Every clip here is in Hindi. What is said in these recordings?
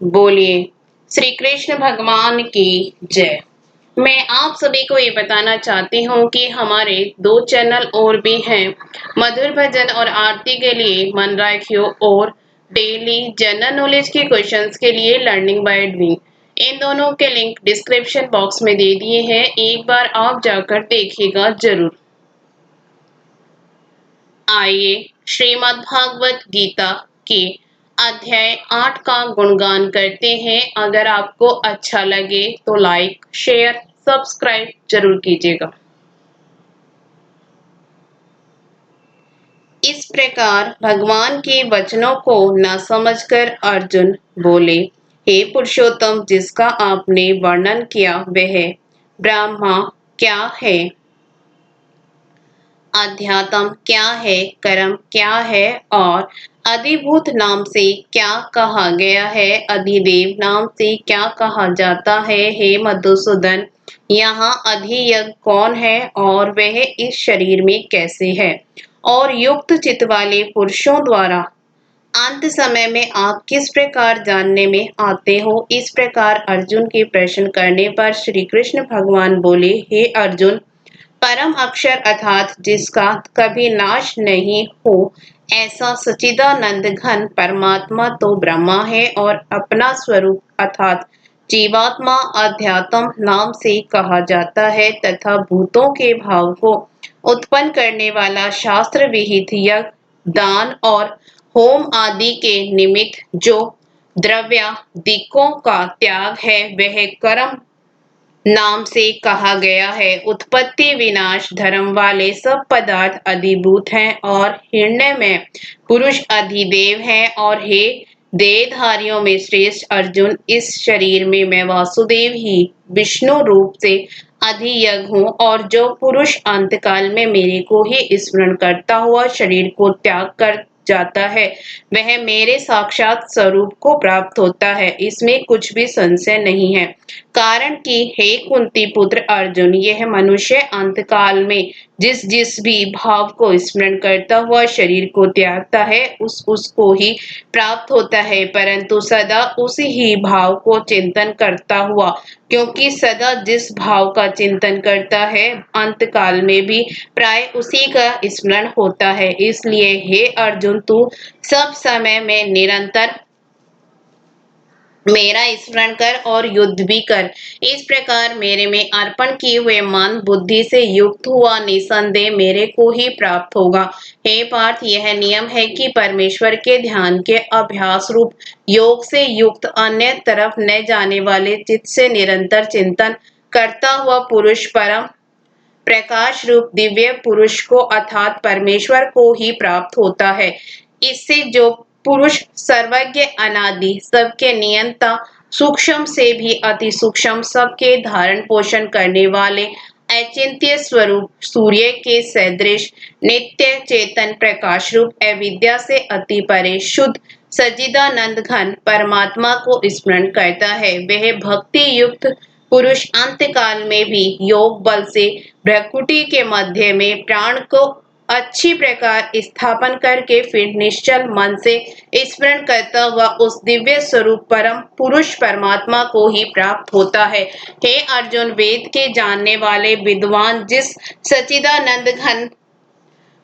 बोलिए श्री कृष्ण भगवान की जय। मैं आप सभी को ये बताना चाहती हूँ कि हमारे दो चैनल और भी हैं, मधुर भजन और आरती के लिए मन राखियो और डेली जनरल नॉलेज के क्वेश्चंस के लिए लर्निंग बाय डूइंग। इन दोनों के लिंक डिस्क्रिप्शन बॉक्स में दे दिए हैं, एक बार आप जाकर देखिएगा जरूर। आइए श्रीमद् भागवत गीता के अध्याय 8 का गुणगान करते हैं। अगर आपको अच्छा लगे तो लाइक शेयर सब्सक्राइब जरूर कीजिएगा। इस प्रकार भगवान के वचनों को न समझकर अर्जुन बोले, हे पुरुषोत्तम, जिसका आपने वर्णन किया वह ब्रह्मा क्या है, अध्यात्म क्या है, कर्म क्या है और अधिभूत नाम से क्या कहा गया है, अधिदेव नाम से क्या कहा जाता है। हे मधुसूदन, यहाँ अधियज्ञ कौन है और वह इस शरीर में कैसे है और युक्त चित्त वाले पुरुषों द्वारा अंत समय में आप किस प्रकार जानने में आते हो। इस प्रकार अर्जुन के प्रश्न करने पर श्री कृष्ण भगवान बोले, हे अर्जुन, परम अक्षर अर्थात जिसका कभी नाश नहीं हो ऐसा सच्चिदानंद घन परमात्मा तो ब्रह्मा है और अपना स्वरूप अर्थात जीवात्मा अध्यात्म नाम से कहा जाता है तथा भूतों के भाव को उत्पन्न करने वाला शास्त्र विहित यज्ञ दान और होम आदि के निमित्त जो द्रव्यादिकों का त्याग है वह कर्म नाम से कहा गया है। उत्पत्ति विनाश धर्म वाले सब पदार्थ अधिभूत हैं और हिरण्य में पुरुष अधिदेव हैं। और हे देहधारियों में श्रेष्ठ अर्जुन, इस शरीर में मैं वासुदेव ही विष्णु रूप से अधियज्ञ हूँ और जो पुरुष अंतकाल में मेरे को ही स्मरण करता हुआ शरीर को त्याग कर जाता है वह मेरे साक्षात स्वरूप को प्राप्त होता है, इसमें कुछ भी संशय नहीं है। कारण कि हे कुंती पुत्र अर्जुन, यह मनुष्य अंतकाल में जिस जिस भी भाव को स्मरण करता हुआ शरीर को त्यागता है उसको ही प्राप्त होता है, परंतु सदा उसी ही भाव को चिंतन करता हुआ, क्योंकि सदा जिस भाव का चिंतन करता है अंतकाल में भी प्राय उसी का स्मरण होता है। इसलिए हे अर्जुन, तू सब समय में निरंतर मेरा स्मरण कर और युद्ध भी कर। इस प्रकार मेरे में अर्पण किए हुए मन बुद्धि से युक्त हुआ निसंदेह मेरे को ही प्राप्त होगा। हे पार्थ, यह नियम है कि परमेश्वर के ध्यान के अभ्यास रूप योग से युक्त अन्य तरफ न जाने वाले चित्त से निरंतर चिंतन करता हुआ पुरुष परम प्रकाश रूप दिव्य पुरुष को अर्थात परमेश्वर को ही प्राप्त होता है। इससे जो पुरुष सर्वज्ञ अनादि सबके नियंता सूक्ष्म से भी अति सूक्ष्म सबके धारण पोषण करने वाले अचिंत्य स्वरूप सूर्य के सदृश नित्य चेतन प्रकाश रूप अविद्या से अति परे शुद्ध सच्चिदानंद घन परमात्मा को स्मरण करता है वह भक्ति युक्त पुरुष अंतकाल में भी योग बल से भ्रकुटी के मध्य में प्राण को अच्छी प्रकार स्थापन करके फिर निश्चल मन से स्मरण करता हुआ उस दिव्य स्वरूप परम पुरुष परमात्मा को ही प्राप्त होता है। हे अर्जुन, वेद के जानने वाले विद्वान जिस सच्चिदानंद घन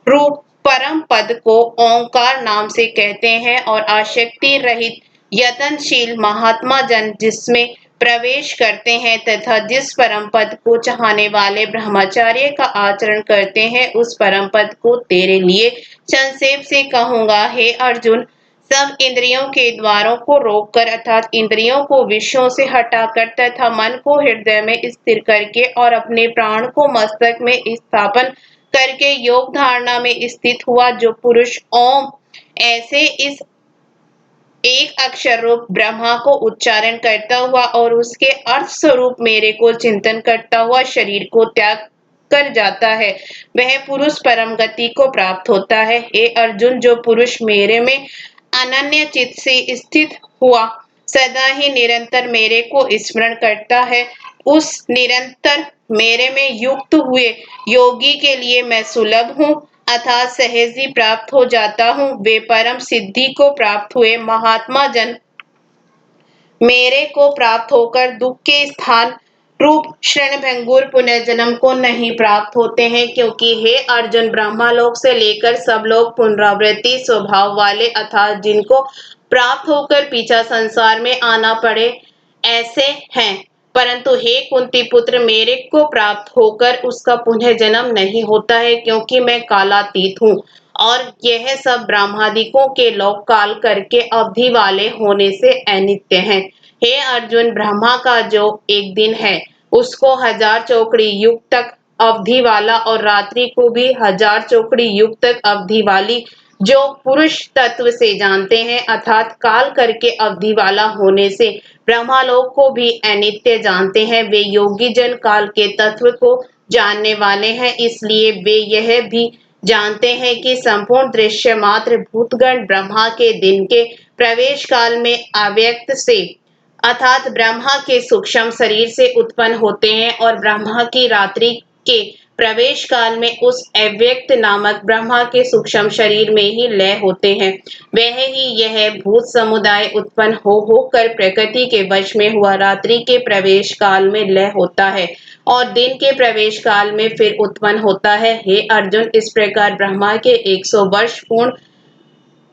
रूप परम पद को ओंकार नाम से कहते हैं और आसक्ति रहित यतनशील महात्मा जन जिसमें प्रवेश करते हैं तथा जिस परम पद को चाहने वाले ब्रह्मचार्य का आचरण करते हैं उस परम पद को तेरे लिए संक्षेप से कहूंगा। हे अर्जुन, सब इंद्रियों के द्वारों को रोककर अर्थात इंद्रियों को विषयों से हटाकर तथा मन को हृदय में स्थिर करके और अपने प्राण को मस्तक में स्थापन करके योग धारणा में स्थित हुआ जो पुरुष ओम ऐसे इस एक अक्षर रूप ब्रह्मा को उच्चारण करता हुआ और उसके अर्थ स्वरूप मेरे को चिंतन करता हुआ शरीर को त्याग कर जाता है वह पुरुष परम गति को प्राप्त होता है। हे अर्जुन, जो पुरुष मेरे में अनन्य चित्त से स्थित हुआ सदा ही निरंतर मेरे को स्मरण करता है उस निरंतर मेरे में युक्त हुए योगी के लिए मैं सुलभ हूँ अर्थात सहज ही प्राप्त हो जाता हूँ। वे परम सिद्धि को प्राप्त हुए महात्मा जन मेरे को प्राप्त होकर दुख के स्थान रूप क्षणभंगुर पुनर्जन्म को नहीं प्राप्त होते हैं, क्योंकि हे अर्जुन, ब्रह्मालोक से लेकर सब लोग पुनरावृत्ति स्वभाव वाले अर्थात जिनको प्राप्त होकर पीछा संसार में आना पड़े ऐसे हैं। परंतु हे कुंती पुत्र, मेरे को प्राप्त होकर उसका पुनः जन्म नहीं होता है, क्योंकि मैं कालातीत हूँ और यह सब ब्रह्मादिकों के लोक काल करके अवधि वाले होने से अनित्य हैं। हे अर्जुन, ब्रह्मा का जो एक दिन है उसको 1000 चौकड़ी युग तक अवधि वाला और रात्रि को भी 1000 चौकड़ी युग तक अवधि वाली जो पुरुष तत्व से जानते हैं अर्थात काल करके अवधि वाला होने से ब्रह्मालोक को भी अनित्य जानते हैं, वे योगी जन काल के तत्व को जानने वाले हैं। इसलिए वे यह भी जानते हैं कि संपूर्ण दृश्य मात्र भूतगण ब्रह्मा के दिन के प्रवेश काल में अव्यक्त से अर्थात ब्रह्मा के सूक्ष्म शरीर से उत्पन्न होते हैं और ब्रह्मा की रात्रि के प्रवेश काल में उस अव्यक्त नामक ब्रह्मा के सूक्ष्म शरीर में ही लय होते हैं। वह ही यह भूत समुदाय उत्पन्न होकर प्रकृति के वश में हुआ रात्रि के प्रवेश काल में लय होता है और दिन के प्रवेश काल में फिर उत्पन्न होता है। हे अर्जुन, इस प्रकार ब्रह्मा के 100 वर्ष पूर्ण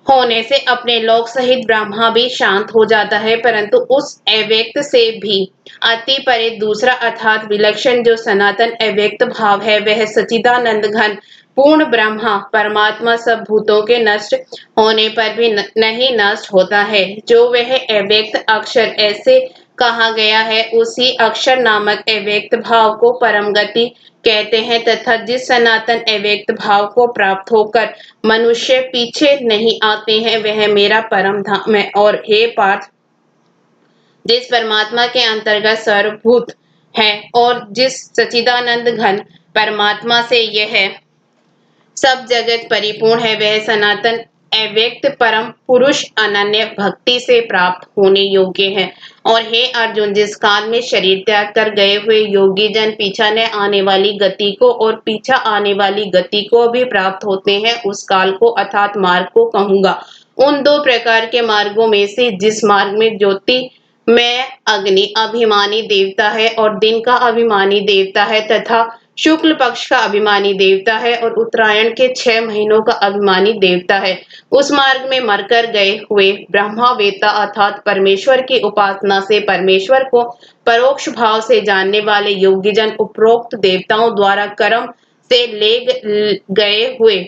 होने से अपने लोक सहित ब्रह्मा भी शांत हो जाता है, परंतु उस अव्यक्त से भी अति परे दूसरा अर्थात विलक्षण जो सनातन अव्यक्त भाव है, वह सच्चिदानंद घन पूर्ण ब्रह्मा परमात्मा सब भूतों के नष्ट होने पर भी नहीं नष्ट होता है। जो वह अव्यक्त अक्षर ऐसे कहा गया है, उसी अक्षर नामक अव्यक्त भाव को परम गति कहते हैं तथा जिस सनातन अव्यक्त भाव को प्राप्त होकर मनुष्य पीछे नहीं आते हैं, वह मेरा परम धाम है। और हे पार्थ, जिस परमात्मा के अंतर्गत सर्वभूत है और जिस सच्चिदानंद घन परमात्मा से यह सब जगत परिपूर्ण है, वह सनातन अव्यक्त परम पुरुष अनन्य भक्ति से प्राप्त होने योग्य है। और हे अर्जुन, जिस काल में शरीर त्याग कर गए हुए योगी जन पीछा न आने वाली गति को और पीछा आने वाली गति को भी प्राप्त होते हैं, उस काल को अर्थात मार्ग को कहूंगा। उन दो प्रकार के मार्गों में से जिस मार्ग में ज्योति में अग्नि अभिमानी देवता है और दिन का अभिमानी देवता है तथा शुक्ल पक्ष का अभिमानी देवता है और उत्तरायण के 6 महीनों का अभिमानी देवता है, उस मार्ग में मरकर गए हुए ब्रह्मवेत्ता अर्थात परमेश्वर की उपासना से परमेश्वर को परोक्ष भाव से जानने वाले योगीजन उपरोक्त देवताओं द्वारा कर्म से ले गए हुए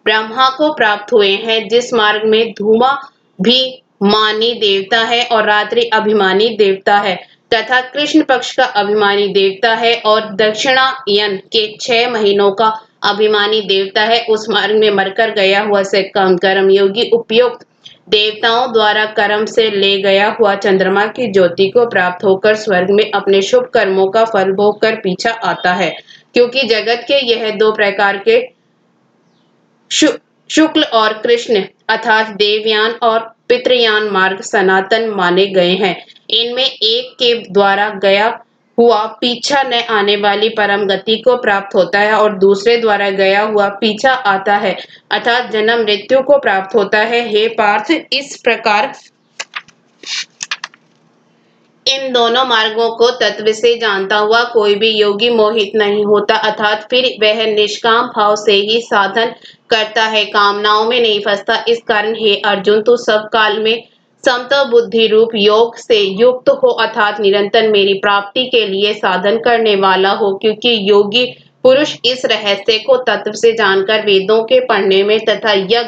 ब्रह्मा को प्राप्त हुए हैं। जिस मार्ग में धूमा भी मानी देवता है और रात्रि अभिमानी देवता है तथा कृष्ण पक्ष का अभिमानी देवता है और दक्षिणायन के 6 महीनों का अभिमानी देवता है, उस मार्ग में मरकर गया हुआ से कर्म योगी उपयुक्त देवताओं द्वारा कर्म से ले गया हुआ चंद्रमा की ज्योति को प्राप्त होकर स्वर्ग में अपने शुभ कर्मों का फल भोग कर पीछा आता है। क्योंकि जगत के यह दो प्रकार के शुक्ल और कृष्ण अर्थात देवयान और पितृयान मार्ग सनातन माने गए हैं। इनमें एक के द्वारा गया हुआ पीछा न आने वाली परम गति को प्राप्त होता है और दूसरे द्वारा गया हुआ पीछा आता है अर्थात जन्म मृत्यु को प्राप्त होता है। हे पार्थ, इस प्रकार इन दोनों मार्गों को तत्व से जानता हुआ कोई भी योगी मोहित नहीं होता अर्थात फिर वह निष्काम भाव से ही साधन करता है, कामनाओं में नहीं फंसता। इस कारण हे अर्जुन, तू सब काल में समता बुद्धि रूप योग से युक्त हो अर्थात निरंतर मेरी प्राप्ति के लिए साधन करने वाला हो, क्योंकि योगी पुरुष इस रहस्य को तत्व से जानकर वेदों के पढ़ने में तथा यज्ञ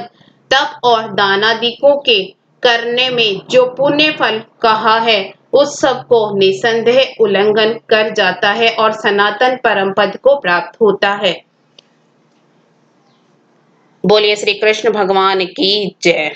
तप और दानादिकों के करने में जो पुण्य फल कहा है उस सब को निसंदेह उल्लंघन कर जाता है और सनातन परम पद को प्राप्त होता है। बोलिए श्री कृष्ण भगवान की जय।